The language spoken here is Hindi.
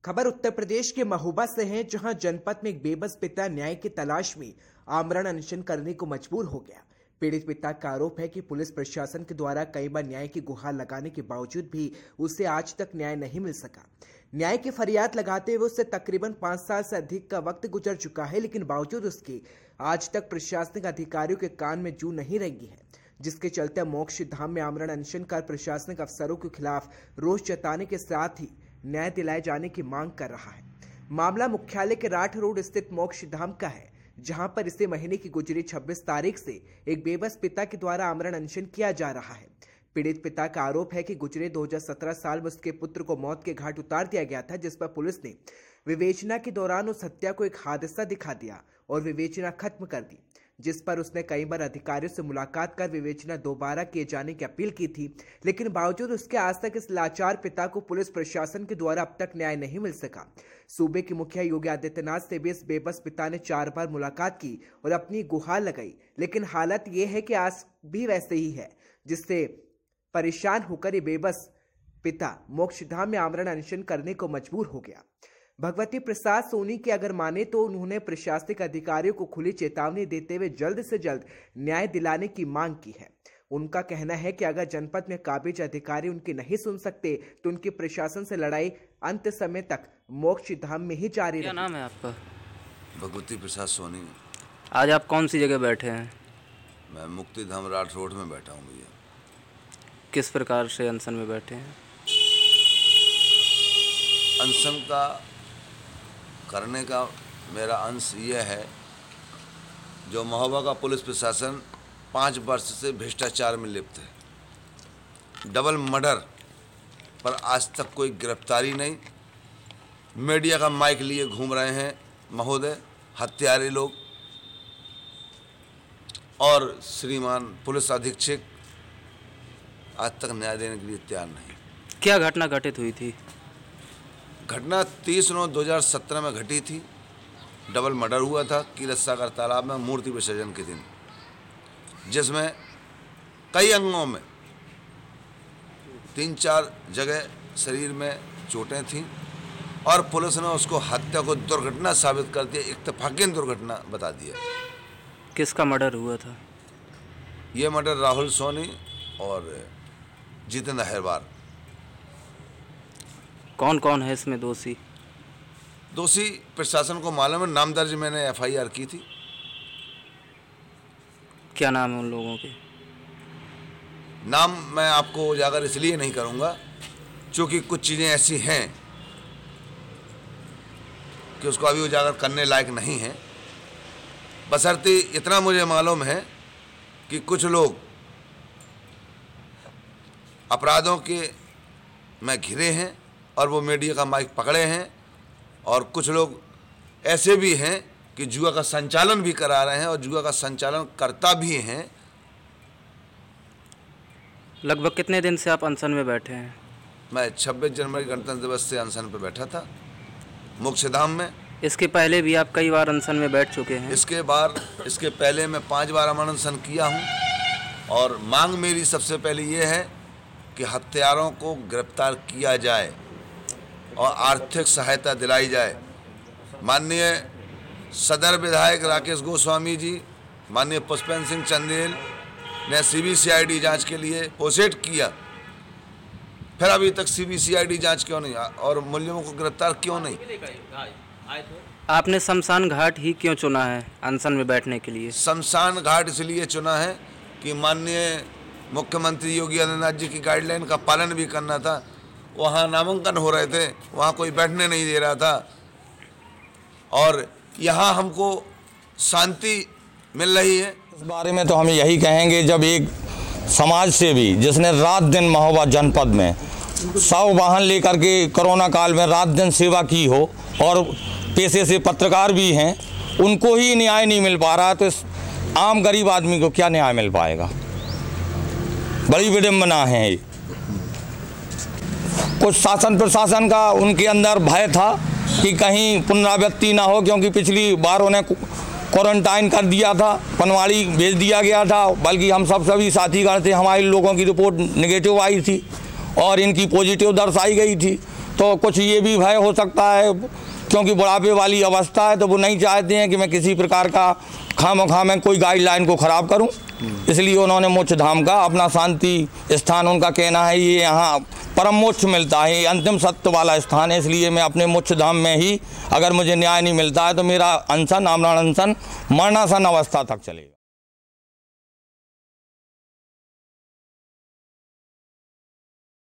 खबर उत्तर प्रदेश के महोबा से है, जहां जनपद में एक बेबस पिता न्याय की तलाश में आमरण अनशन करने को मजबूर हो गया। पीड़ित पिता का आरोप है कि पुलिस प्रशासन के द्वारा कई बार न्याय की गुहार लगाने के बावजूद भी उसे आज तक न्याय नहीं मिल सका। न्याय की फरियाद लगाते हुए उससे तकरीबन 5 साल से अधिक का वक्त गुजर चुका है, लेकिन बावजूद उसके आज तक प्रशासनिक अधिकारियों के कान में जू नहीं रही है, जिसके चलते मोक्ष धाम में आमरण अनशन कर प्रशासनिक अफसरों के खिलाफ रोष जताने के साथ ही न्याय दिलाए जाने की मांग कर रहा है। मामला मुख्यालय के राठ रोड स्थित मोक्ष धाम का है, जहां पर इसी महीने की गुजरी 26 तारीख से एक बेबस पिता के द्वारा आमरण अनशन किया जा रहा है। पीड़ित पिता का आरोप है कि गुजरे 2017 साल में उसके पुत्र को मौत के घाट उतार दिया गया था, जिस पर पुलिस ने विवेचना के दौरान उस हत्या को एक हादसा दिखा दिया और विवेचना खत्म कर दी, जिस पर उसने कई बार अधिकारियों से मुलाकात कर विवेचना दोबारा किए जाने की अपील की थी, लेकिन बावजूद उसके आज तक इस लाचार पिता को पुलिस प्रशासन के द्वारा अब तक न्याय नहीं मिल सका। सूबे के मुखिया योगी आदित्यनाथ से भी इस बेबस पिता ने 4 बार मुलाकात की और अपनी गुहार लगाई, लेकिन हालत यह है कि आज भी वैसे ही है, जिससे परेशान होकर ये बेबस पिता मोक्षधाम में आमरण अनशन करने को मजबूर हो गया। भगवती प्रसाद सोनी की अगर माने तो उन्होंने प्रशासनिक अधिकारियों को खुली चेतावनी देते हुए जल्द से जल्द न्याय दिलाने की मांग की है। उनका कहना है कि अगर जनपद में काबिज अधिकारी उनकी नहीं सुन सकते तो उनकी प्रशासन से लड़ाई अंत समय तक मोक्ष धाम में ही जारी रहेगी। क्या नाम है आपका? भगवती प्रसाद सोनी। आज आप कौन सी जगह बैठे हैं? मैं मुक्ति धाम राठ रोड में बैठा हूँ भैया। किस प्रकार से अनशन में बैठे हैं? अनशन का करने का मेरा अंश यह है, जो महोबा का पुलिस प्रशासन 5 वर्ष से भ्रष्टाचार में लिप्त है। डबल मर्डर पर आज तक कोई गिरफ्तारी नहीं। मीडिया का माइक लिए घूम रहे हैं महोदय हत्यारे लोग, और श्रीमान पुलिस अधीक्षक आज तक न्याय देने के लिए तैयार नहीं। क्या घटना घटित हुई थी? घटना 30/9/2017 में घटी थी। डबल मर्डर हुआ था कीरत सागर तालाब में मूर्ति विसर्जन के दिन, जिसमें कई अंगों में 3-4 जगह शरीर में चोटें थीं और पुलिस ने उसको हत्या को दुर्घटना साबित कर दिया, इत्तेफाकिन दुर्घटना बता दिया। किसका मर्डर हुआ था? ये मर्डर राहुल सोनी और जितेंद्र अहिरवार। कौन कौन है इसमें दोषी? दोषी प्रशासन को मालूम है, नाम दर्ज मैंने FIR की थी। क्या नाम है उन लोगों के? नाम मैं आपको उजागर इसलिए नहीं करूंगा क्योंकि कुछ चीज़ें ऐसी हैं कि उसको अभी उजागर करने लायक नहीं है। बशर्ते इतना मुझे मालूम है कि कुछ लोग अपराधों के में घिरे हैं और वो मीडिया का माइक पकड़े हैं, और कुछ लोग ऐसे भी हैं कि जुआ का संचालन भी करा रहे हैं और जुआ का संचालन करता भी हैं। लगभग कितने दिन से आप अनशन में बैठे हैं? मैं 26 जनवरी गणतंत्र दिवस से अनशन पर बैठा था मोक्षधाम में। इसके पहले भी आप कई बार अनशन में बैठ चुके हैं? इसके पहले मैं 5 बार अनशन किया हूँ, और मांग मेरी सबसे पहले ये है कि हत्यारों को गिरफ्तार किया जाए और आर्थिक सहायता दिलाई जाए। माननीय सदर विधायक राकेश गोस्वामी जी, माननीय पुष्पेंद्र सिंह चंदेल ने CBCID जांच के लिए प्रोसेट किया, फिर अभी तक CBCID जांच क्यों नहीं और मुलजिमों को गिरफ्तार क्यों नहीं? आपने शमशान घाट ही क्यों चुना है अनशन में बैठने के लिए? शमशान घाट इसलिए चुना है कि माननीय मुख्यमंत्री योगी आदित्यनाथ जी की गाइडलाइन का पालन भी करना था। वहाँ नामांकन हो रहे थे, वहाँ कोई बैठने नहीं दे रहा था, और यहाँ हमको शांति मिल रही है। इस बारे में तो हम यही कहेंगे, जब एक समाज सेवी जिसने रात दिन महोबा जनपद में 100 वाहन लेकर के कोरोना काल में रात दिन सेवा की हो, और पेशे से पत्रकार भी हैं, उनको ही न्याय नहीं मिल पा रहा, तो इस आम गरीब आदमी को क्या न्याय मिल पाएगा? बड़ी विडम्बना है ये। कुछ शासन प्रशासन का उनके अंदर भय था कि कहीं पुनरावृत्ति ना हो, क्योंकि पिछली बार उन्हें क्वारंटाइन कर दिया था, पनवाड़ी भेज दिया गया था, बल्कि हम सभी साथीगण थे, हमारे लोगों की रिपोर्ट नेगेटिव आई थी और इनकी पॉजिटिव दर्शाई गई थी। तो कुछ ये भी भय हो सकता है, क्योंकि बुढ़ापे वाली अवस्था है, तो वो नहीं चाहते हैं कि मैं किसी प्रकार का खामखा में कोई गाइडलाइन को ख़राब करूं। इसलिए उन्होंने मोक्ष धाम का अपना शांति स्थान, उनका कहना है ये यहाँ परम मोक्ष मिलता है, ये अंतिम सत्य वाला स्थान है। इसलिए मैं अपने मोक्ष धाम में ही, अगर मुझे न्याय नहीं मिलता है तो मेरा अनशन, आमरण अनशन मरणासन अवस्था तक चलेगा।